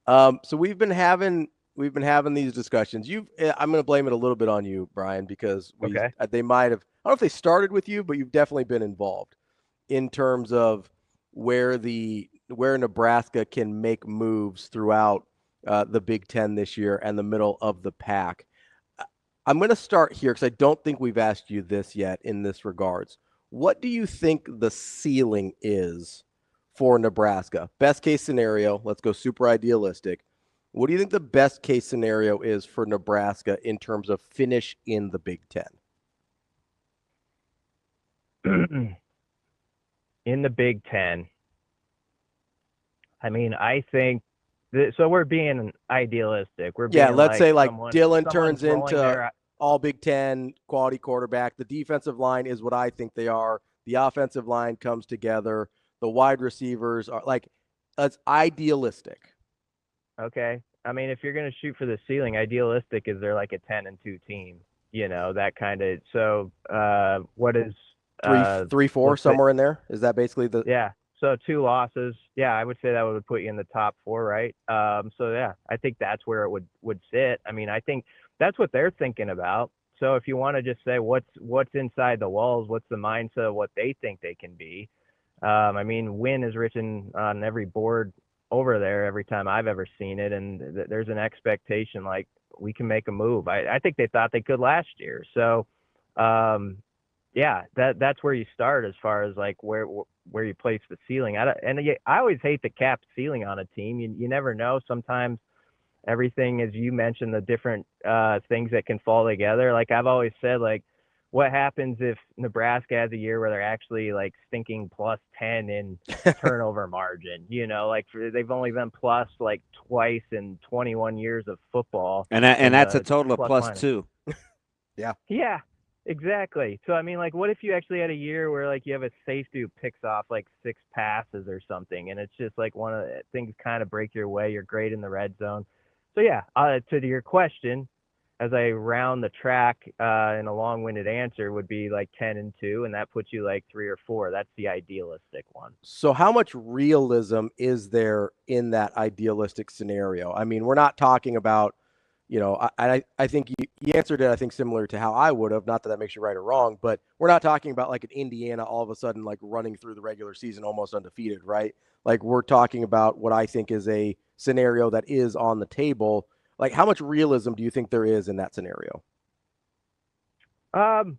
So we've been having these discussions. I'm going to blame it a little bit on you, Brian, because Okay. they might have. I don't know if they started with you, but you've definitely been involved in terms of where Nebraska can make moves throughout the Big Ten this year and the middle of the pack. I'm going to start here because I don't think we've asked you this yet in this regards. What do you think the ceiling is for Nebraska? Best case scenario, let's go super idealistic. What do you think the best case scenario is for Nebraska in terms of finish in the Big Ten? In the Big Ten, I mean, I think so. We're being idealistic. We're Yeah, being let's like say like Dylan someone's turns rolling into their all Big Ten quality quarterback. The defensive line is what I think they are. The offensive line comes together. The wide receivers are like, it's idealistic. okay. I mean, if you're gonna shoot for the ceiling, idealistic is they're like a 10-2 team. That kind of. So, what is Three, uh, 3, 4, let's say, somewhere in there. Is that basically the? yeah. So two losses. Yeah, I would say that would put you in the top four, right? So yeah, I think that's where it would sit. I mean, I think that's what they're thinking about. So if you want to just say what's inside the walls, what's the mindset of what they think they can be, I mean, win is written on every board over there every time I've ever seen it, and there's an expectation like we can make a move. I think they thought they could last year, so um, yeah, that's where you start as far as like where you place the ceiling. I always hate the capped ceiling on a team. You never know. Sometimes everything, as you mentioned, the different things that can fall together. Like I've always said, like what happens if Nebraska has a year where they're actually like stinking plus 10 in turnover margin? Like they've only been plus like twice in 21 years of football And in that's a the total of plus plus minus. two. Yeah. Yeah, exactly. So I mean, like, what if you actually had a year where like you have a safety who picks off like six passes or something, and it's just like one of the things kind of break your way. You're great in the red zone. So yeah, to your question, as I round the track in a long-winded answer, would be like 10-2, and that puts you like 3 or 4. That's the idealistic one. So, how much realism is there in that idealistic scenario? I mean, we're not talking about, I think you answered it, I think, similar to how I would have. Not that that makes you right or wrong, but we're not talking about like an Indiana all of a sudden like running through the regular season almost undefeated, right? Like, we're talking about what I think is a scenario that is on the table. Like, how much realism do you think there is in that scenario? Um,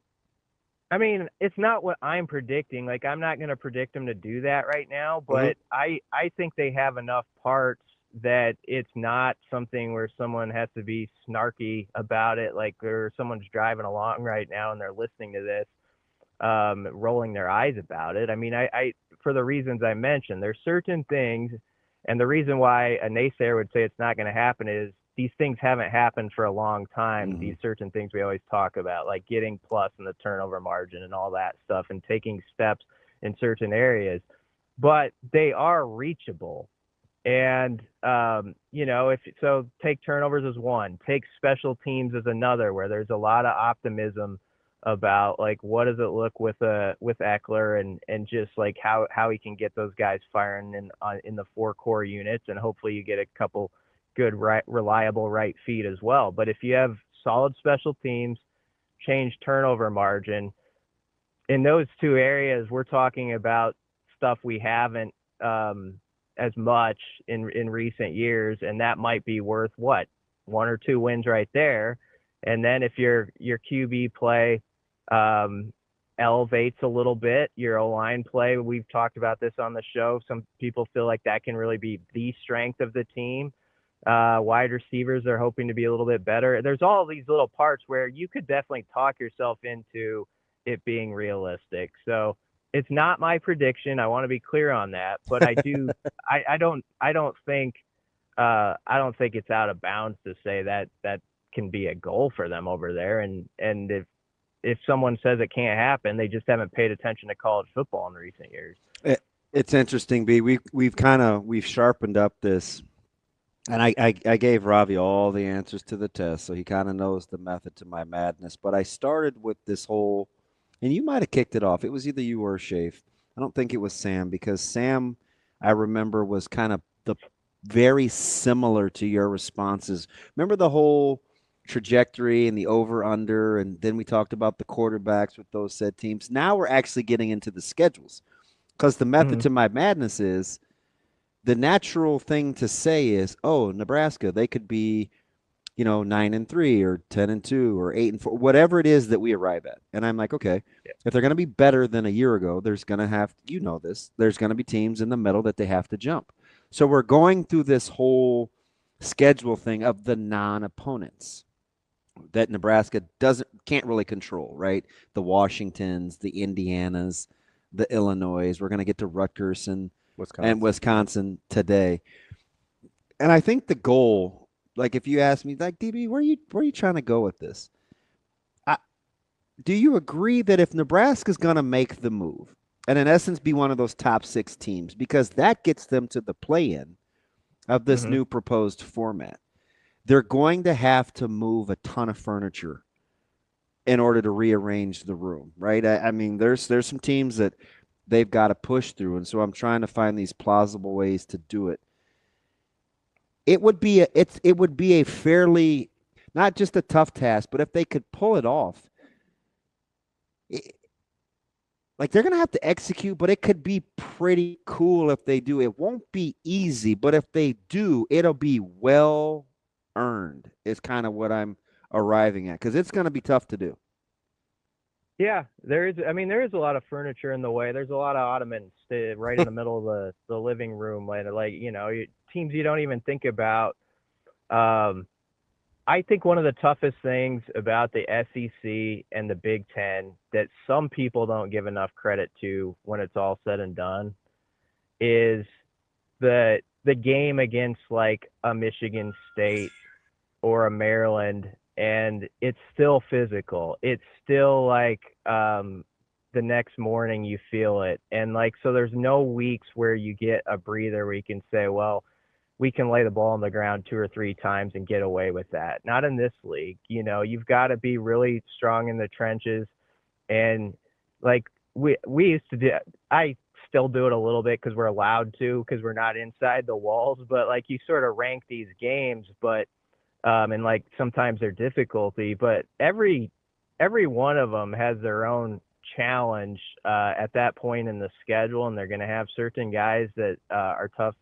I mean, it's not what I'm predicting. Like, I'm not going to predict them to do that right now, Hmm. but I think they have enough parts that it's not something where someone has to be snarky about it. Like, or someone's driving along right now and they're listening to this, rolling their eyes about it. I mean, for the reasons I mentioned, there's certain things, and the reason why a naysayer would say it's not going to happen is these things haven't happened for a long time. Hmm. These certain things we always talk about, like getting plus in the turnover margin and all that stuff, and taking steps in certain areas, but they are reachable. And if so, take turnovers as one, take special teams as another, where there's a lot of optimism about like what does it look with Eckler and just like how he can get those guys firing in the four core units, and hopefully you get a couple good right reliable right feet as well. But if you have solid special teams, change turnover margin in those two areas, we're talking about stuff we haven't as much in recent years, and that might be worth what 1 or 2 wins right there. And then if your QB play elevates a little bit, your O line play, we've talked about this on the show. Some people feel like that can really be the strength of the team. Wide receivers are hoping to be a little bit better. There's all these little parts where you could definitely talk yourself into it being realistic. So it's not my prediction. I want to be clear on that, but I do. I don't think it's out of bounds to say that that can be a goal for them over there. And if someone says it can't happen, they just haven't paid attention to college football in recent years. It's interesting, B. We've sharpened up this, and I gave Ravi all the answers to the test, so he kind of knows the method to my madness. But I started with this whole, and you might have kicked it off. It was either you or Shafe. I don't think it was Sam because Sam, I remember, was kind of very similar to your responses. Remember the whole trajectory and the over under, and then we talked about the quarterbacks with those said teams. Now we're actually getting into the schedules, because the method to my madness is the natural thing to say is, oh, Nebraska, they could be, 9-3 or 10-2 or 8-4, whatever it is that we arrive at. And I'm like, okay, if they're going to be better than a year ago, there's going to have, there's going to be teams in the middle that they have to jump. So we're going through this whole schedule thing of the non-opponents that Nebraska can't really control, right? The Washingtons, the Indianas, the Illinois. We're going to get to Rutgers and Wisconsin today. And I think the goal, like if you ask me, like, DB, where are you trying to go with this? Do you agree that if Nebraska's going to make the move and in essence be one of those top 6 teams, because that gets them to the play-in of this new proposed format, they're going to have to move a ton of furniture in order to rearrange the room, right? I mean, there's some teams that they've got to push through, and so I'm trying to find these plausible ways to do it. It would be a fairly, not just a tough task, but if they could pull it off, like they're going to have to execute, but it could be pretty cool if they do. It won't be easy, but if they do, it'll be well earned is kind of what I'm arriving at, because it's going to be tough to do. Yeah, there is a lot of furniture in the way. There's a lot of ottomans right in the middle of the living room, teams you don't even think about. I think one of the toughest things about the SEC and the Big Ten that some people don't give enough credit to when it's all said and done is the game against like a Michigan State or a Maryland, and it's still physical. It's still like the next morning you feel it. And like, so there's no weeks where you get a breather where you can say, well, we can lay the ball on the ground 2 or 3 times and get away with that. Not in this league. You've got to be really strong in the trenches. And like we used to do, I still do it a little bit because we're allowed to, because we're not inside the walls, but like you sort of rank these games, but and like sometimes they're difficulty, but every one of them has their own challenge at that point in the schedule, and they're going to have certain guys that are tough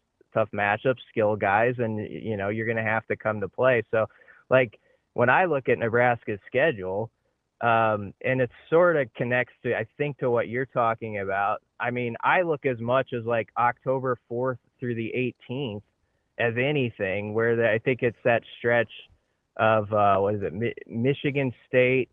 matchups, skill guys, and you're going to have to come to play. So like when I look at Nebraska's schedule, and it sort of connects to, I think, to what you're talking about. I mean, I look as much as like October 4th through the 18th as anything, where I think it's that stretch of Michigan State,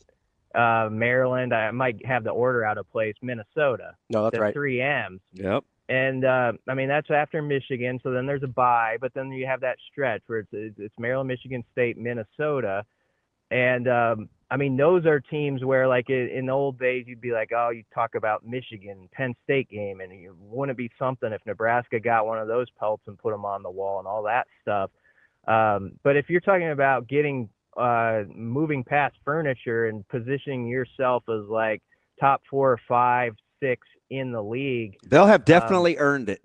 Maryland. I might have the order out of place. Minnesota. No, that's right. 3 M's. Yep. And I mean, that's after Michigan. So then there's a bye, but then you have that stretch where it's Maryland, Michigan State, Minnesota. And I mean, those are teams where, like in the old days, you'd be like, oh, you talk about Michigan, Penn State game, and it wouldn't be something if Nebraska got one of those pelts and put them on the wall and all that stuff. But if you're talking about getting moving past furniture and positioning yourself as like top 4 or 5, 6 in the league, they'll have definitely earned it.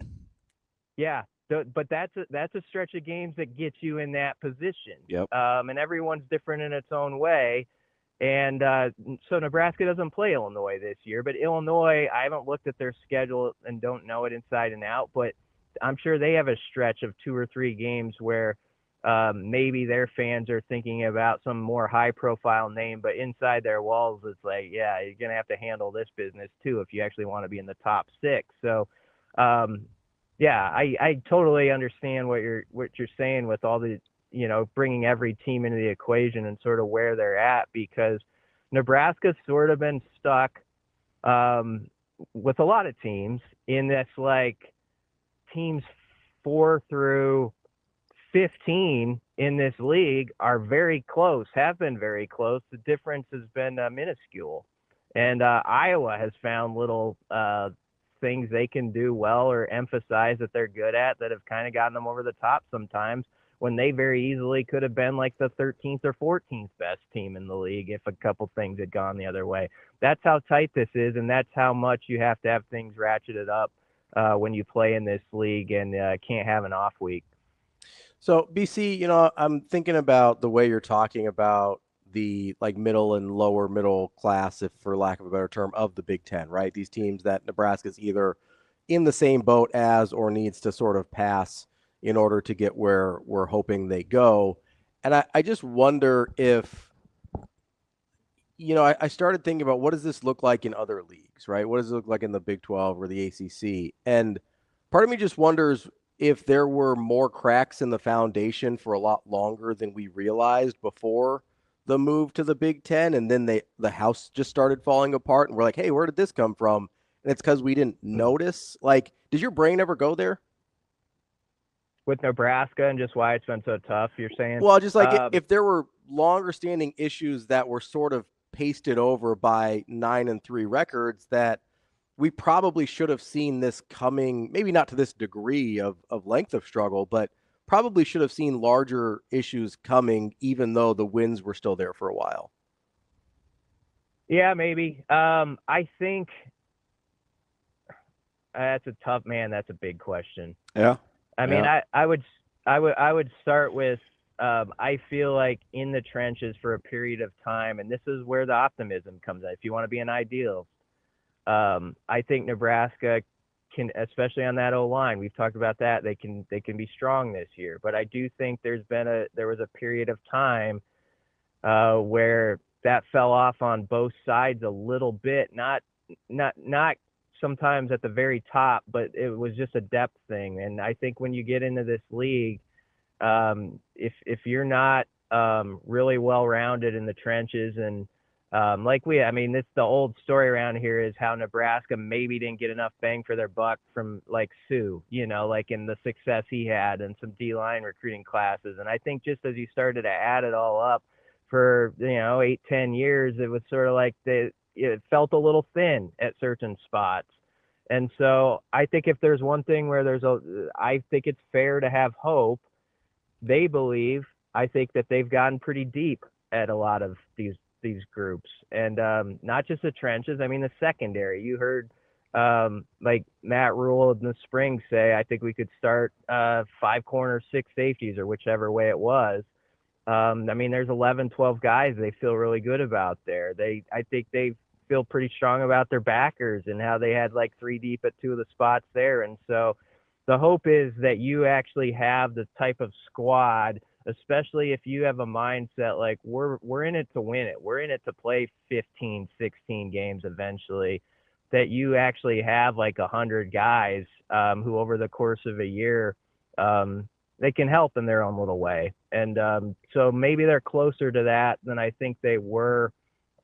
Yeah. But that's a stretch of games that gets you in that position. Yep. And everyone's different in its own way. And so Nebraska doesn't play Illinois this year, but Illinois, I haven't looked at their schedule and don't know it inside and out, but I'm sure they have a stretch of 2 or 3 games where maybe their fans are thinking about some more high profile name, but inside their walls, it's like, yeah, you're going to have to handle this business too if you actually want to be in the top 6. So, yeah, I totally understand what you're saying with all the, bringing every team into the equation and sort of where they're at, because Nebraska's sort of been stuck with a lot of teams in this, like, teams 4 through 15 in this league are very close, have been very close. The difference has been minuscule. And Iowa has found little things they can do well or emphasize that they're good at that have kind of gotten them over the top sometimes, when they very easily could have been like the 13th or 14th best team in the league if a couple things had gone the other way. That's how tight this is, and that's how much you have to have things ratcheted up when you play in this league and can't have an off week. So BC, I'm thinking about the way you're talking about the like middle and lower middle class, if for lack of a better term, of the Big Ten, right? These teams that Nebraska's either in the same boat as or needs to sort of pass in order to get where we're hoping they go. And I just wonder if, I started thinking about what does this look like in other leagues, right? What does it look like in the Big 12 or the ACC? And part of me just wonders if there were more cracks in the foundation for a lot longer than we realized before the move to the Big Ten, and then the house just started falling apart, and we're like, hey, where did this come from? And it's because we didn't notice. Like, did your brain ever go there? With Nebraska and just why it's been so tough, you're saying? Well, just like if there were longer standing issues that were sort of pasted over by 9-3 records that we probably should have seen this coming, maybe not to this degree of length of struggle, but probably should have seen larger issues coming, even though the wins were still there for a while. Yeah, maybe. I think that's a tough, man. That's a big question. Yeah. I mean, I would start with, I feel like in the trenches for a period of time, and this is where the optimism comes in. If you want to be an ideal, I think Nebraska can, especially on that O-line, we've talked about that. They can be strong this year, but I do think there was a period of time where that fell off on both sides a little bit, not sometimes at the very top, but it was just a depth thing. And I think when you get into this league, if you're not really well-rounded in the trenches and this the old story around here is how Nebraska maybe didn't get enough bang for their buck from like Sue, like in the success he had and some D-line recruiting classes. And I think just as you started to add it all up for, 8-10 years, it was sort of like it felt a little thin at certain spots. And so I think if there's one thing where I think it's fair to have hope. They believe, I think that they've gotten pretty deep at a lot of these groups, and not just the trenches. I mean, the secondary. You heard like Matt Rhule in the spring say, I think we could start 5 corners, 6 safeties, or whichever way it was. I mean, there's 11, 12 guys they feel really good about there. I think they feel pretty strong about their backers and how they had like 3 deep at 2 of the spots there. And so the hope is that you actually have the type of squad, especially if you have a mindset like we're in it to win it. We're in it to play 15, 16 games eventually, that you actually have like 100 guys who over the course of a year, they can help in their own little way. And so maybe they're closer to that than I think they were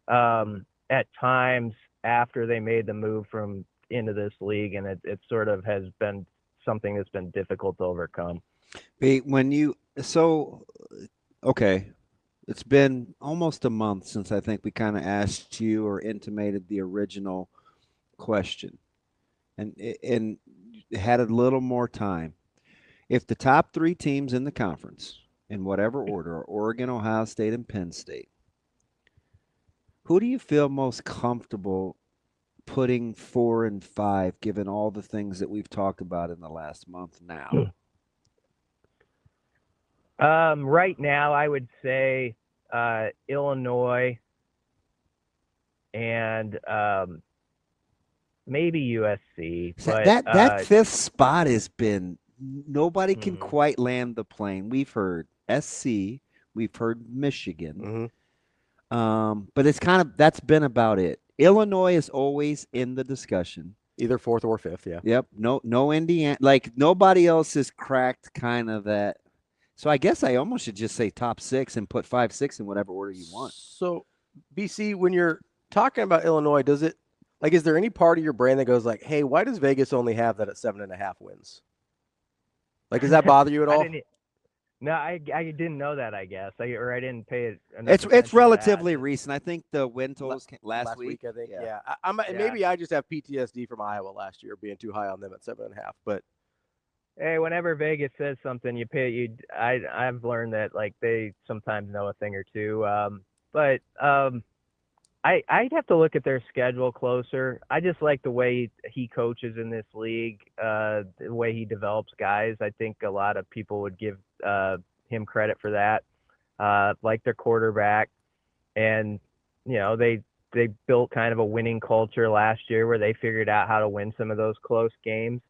at times after they made the move from into this league. And it sort of has been something that's been difficult to overcome. Okay, it's been almost a month since I think we kind of asked you or intimated the original question, and had a little more time. If the top 3 teams in the conference, in whatever order, are Oregon, Ohio State, and Penn State, who do you feel most comfortable putting 4 and 5, given all the things that we've talked about in the last month now? Right now, I would say Illinois and maybe USC. But that 5th spot has been nobody can quite land the plane. We've heard SC, we've heard Michigan, but it's that's been about it. Illinois is always in the discussion, either 4th or 5th. Yeah. Yep. No Indiana. Like nobody else has cracked kind of that. So I guess I almost should just say top 6 and put 5, 6 in whatever order you want. So, BC, when you're talking about Illinois, is there any part of your brain that goes like, hey, why does Vegas only have that at 7.5 wins? Like, does that bother you at all? No, I didn't know that, I guess. I didn't pay it enough It's relatively recent. I think the win totals last week. I think. Yeah. Maybe I just have PTSD from Iowa last year being too high on them at 7.5, but hey, whenever Vegas says something, I've learned that like they sometimes know a thing or two. But I'd have to look at their schedule closer. I just like the way he coaches in this league, the way he develops guys. I think a lot of people would give him credit for that. Like their quarterback, and they built kind of a winning culture last year where they figured out how to win some of those close games.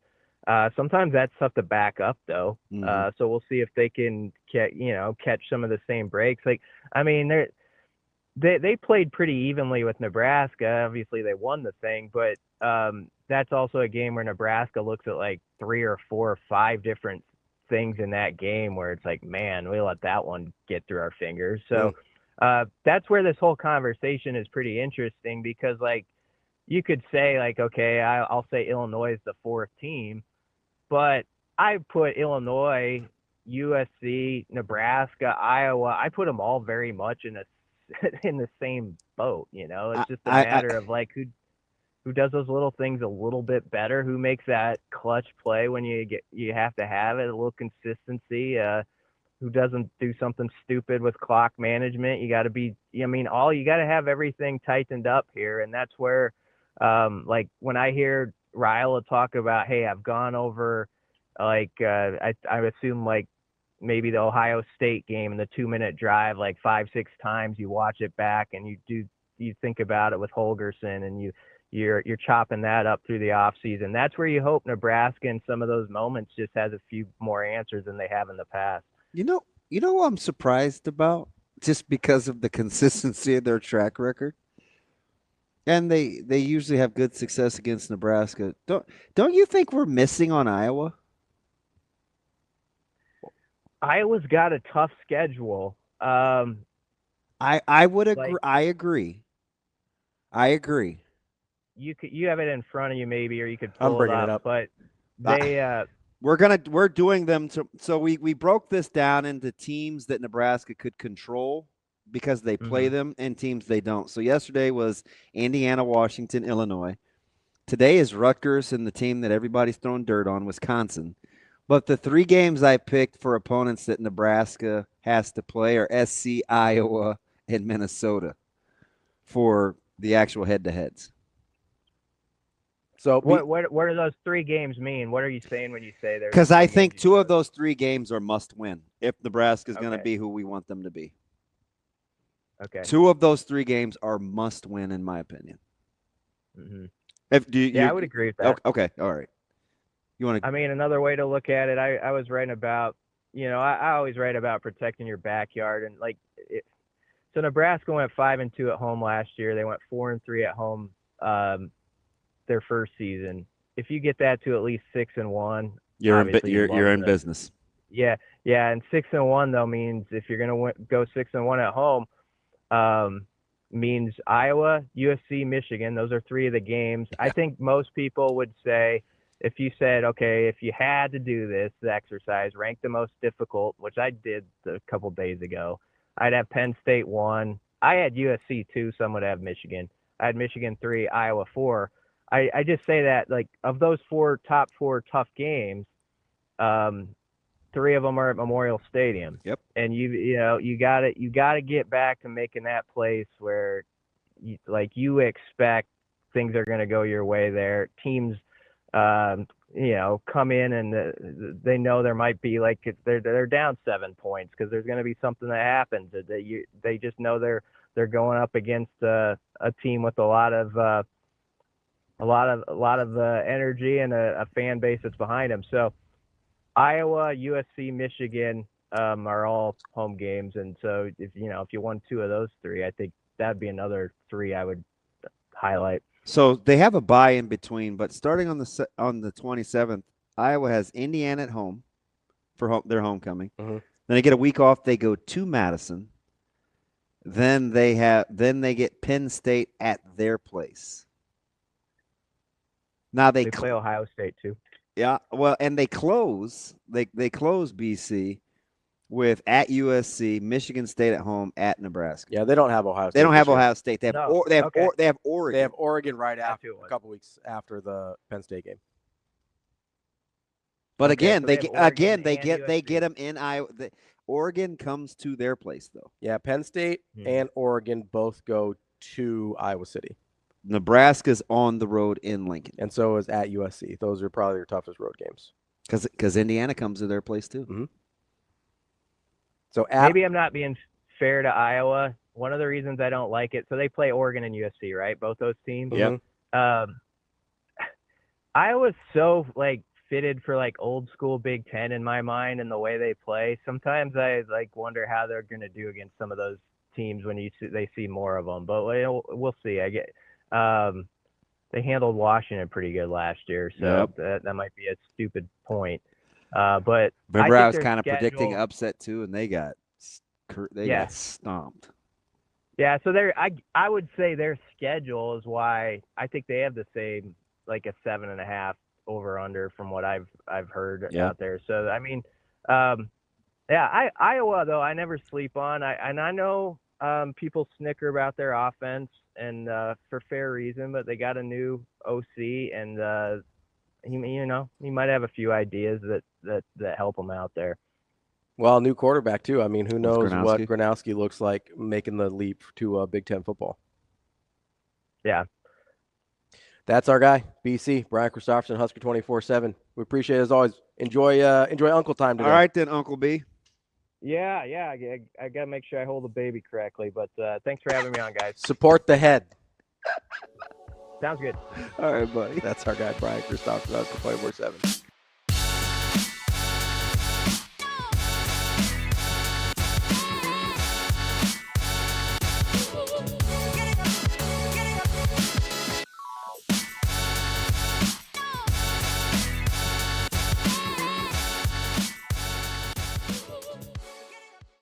Sometimes that's tough to back up though. So we'll see if they can catch some of the same breaks. Like, I mean, they played pretty evenly with Nebraska. Obviously, they won the thing, but that's also a game where Nebraska looks at like 3 or 4 or 5 different things in that game where it's like, man, we let that one get through our fingers. So that's where this whole conversation is pretty interesting, because like you could say like, okay, I'll say Illinois is the 4th team, but I put Illinois, USC, Nebraska, Iowa, I put them all very much in the same boat. It's just a matter of like who does those little things a little bit better, who makes that clutch play when you have to have it, a little consistency, who doesn't do something stupid with clock management. You got to be, you got to have everything tightened up here. And that's where, like when I hear Rhule talk about, hey, I've gone over like, I assume like maybe the Ohio State game and the 2-minute drive, like 5-6 times, you watch it back and you think about it with Holgerson, and you're chopping that up through the off season. That's where you hope Nebraska in some of those moments just has a few more answers than they have in the past. You know what I'm surprised about, just because of the consistency of their track record, and they usually have good success against Nebraska. Don't you think we're missing on Iowa? Iowa's got a tough schedule. I would agree. I agree. You have it in front of you maybe, or you could I'm pull bringing it it up. But they we're doing them so we broke this down into teams that Nebraska could control because they play them, and teams they don't. So yesterday was Indiana, Washington, Illinois. Today is Rutgers and the team that everybody's throwing dirt on, Wisconsin. But the 3 games I picked for opponents that Nebraska has to play are SC, Iowa, and Minnesota for the actual head-to-heads. So what do those 3 games mean? What are you saying when you say there's? Because I think 2 of those 3 games are must-win if Nebraska's going to be who we want them to be. Okay. 2 of those 3 games are must-win, in my opinion. I would agree with that. Okay, all right. You want to? I mean, another way to look at it, I was writing about, I always write about protecting your backyard, and like, so Nebraska went 5-2 at home last year. They went 4-3 at home their first season. If you get that to at least 6-1, you're in business. Yeah, and 6-1 though means if you're gonna go 6-1 at home, means Iowa, USC, Michigan. Those are 3 of the games. Yeah. I think most people would say, if you said, okay, if you had to do this exercise, rank the most difficult, which I did a couple days ago, I'd have Penn State 1. I had USC 2. Some would have Michigan. I had Michigan 3, Iowa 4. I just say that, like, of those top 4 tough games, 3 of them are at Memorial Stadium. Yep. And you got to get back to making that place where you expect things are going to go your way there. Teams come in and they know there might be, like, they're down 7 points because there's going to be something that happens. They just know they're going up against a team with a lot of energy and a fan base that's behind them. So Iowa, USC, Michigan are all home games, and so if you won 2 of those 3, I think that'd be another 3 I would highlight. So they have a bye in between, but starting on the 27th, Iowa has Indiana at home for their homecoming. Then they get a week off. They go to Madison. Then they get Penn State at their place. Now they play Ohio State too. Yeah, well, and they close BC with at USC, Michigan State at home, at Nebraska. Yeah, they don't have Ohio State. They don't have Ohio State. They have they have Oregon. They have Oregon right after a couple weeks after the Penn State game. But again, they get them in Iowa. Oregon comes to their place though. Yeah, Penn State and Oregon both go to Iowa City. Nebraska's on the road in Lincoln. And so is at USC. Those are probably your toughest road games. Because Indiana comes to their place too. Mm-hmm. So maybe I'm not being fair to Iowa. One of the reasons I don't like it, so they play Oregon and USC, right? Both those teams. Yeah. Iowa's so like fitted for like old school Big Ten in my mind and the way they play. Sometimes I like wonder how they're going to do against some of those teams when they see more of them. But we'll see. I get they handled Washington pretty good last year, so that might be a stupid point. But remember, I was kind of predicting upset too, and they got stomped. Yeah, so I would say their schedule is why I think they have the same, like a 7.5 over under from what I've heard out there. So I mean, Iowa though I never sleep on. I know people snicker about their offense and for fair reason, but they got a new OC and he might have a few ideas that help them out there. Well, new quarterback too. I mean, who knows what Gronowski looks like making the leap to Big Ten football. Yeah. That's our guy, BC, Brian Christopherson, Husker247. We appreciate it as always. Enjoy Uncle time today. All right then, Uncle B. Yeah. I got to make sure I hold the baby correctly, but thanks for having me on, guys. Support the head. Sounds good. All right, buddy. That's our guy, Brian Christopherson, Husker247.